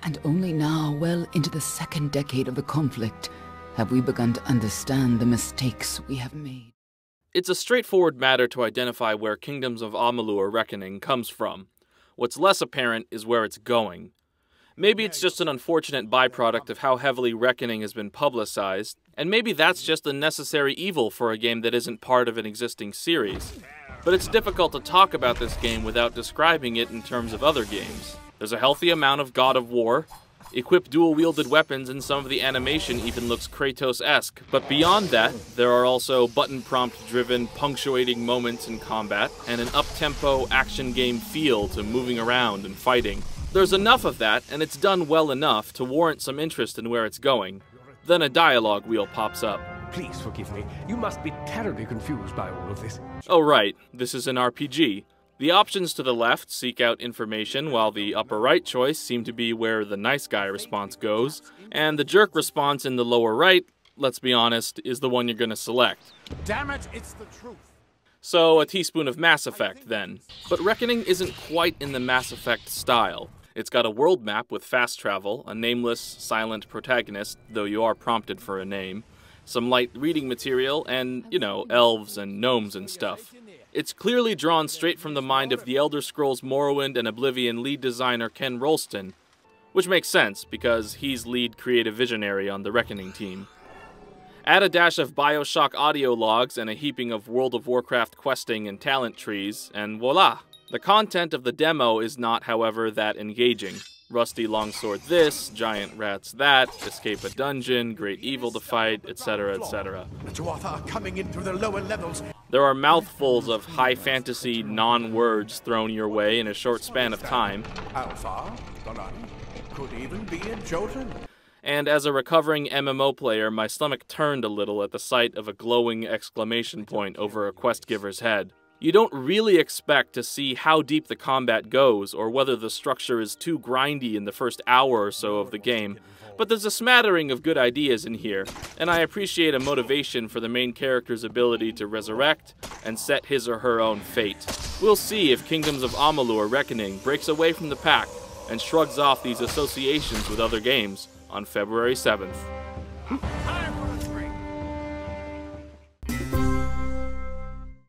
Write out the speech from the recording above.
And only now, well into the second decade of the conflict, have we begun to understand the mistakes we have made. It's a straightforward matter to identify where Kingdoms of Amalur Reckoning comes from. What's less apparent is where it's going. Maybe it's just an unfortunate byproduct of how heavily Reckoning has been publicized, and maybe that's just a necessary evil for a game that isn't part of an existing series. But it's difficult to talk about this game without describing it in terms of other games. There's a healthy amount of God of War. Equip dual-wielded weapons, and some of the animation even looks Kratos-esque. But beyond that, there are also button prompt-driven, punctuating moments in combat, and an up-tempo action game feel to moving around and fighting. There's enough of that, and it's done well enough to warrant some interest in where it's going. Then a dialogue wheel pops up. Please forgive me. You must be terribly confused by all of this. Oh right, this is an RPG. The options to the left seek out information, while the upper right choice seem to be where the nice guy response goes, and the jerk response in the lower right, let's be honest, is the one you're gonna select. Damn it, it's the truth. So a teaspoon of Mass Effect, then. But Reckoning isn't quite in the Mass Effect style. It's got a world map with fast travel, a nameless, silent protagonist, though you are prompted for a name, some light reading material, and, you know, elves and gnomes and stuff. It's clearly drawn straight from the mind of the Elder Scrolls Morrowind and Oblivion lead designer Ken Rolston, which makes sense because he's lead creative visionary on the Reckoning team. Add a dash of BioShock audio logs and a heaping of World of Warcraft questing and talent trees, and voila! The content of the demo is not, however, that engaging. Rusty longsword this, giant rats that, escape a dungeon, great evil to fight, etc., etc. The Dwarf are coming in through the lower levels. There are mouthfuls of high fantasy non-words thrown your way in a short span of time. How far? None. Could even be in Jotun. And as a recovering MMO player, my stomach turned a little at the sight of a glowing exclamation point over a quest giver's head. You don't really expect to see how deep the combat goes, or whether the structure is too grindy in the first hour or so of the game, but there's a smattering of good ideas in here, and I appreciate a motivation for the main character's ability to resurrect and set his or her own fate. We'll see if Kingdoms of Amalur Reckoning breaks away from the pack and shrugs off these associations with other games on February 7th.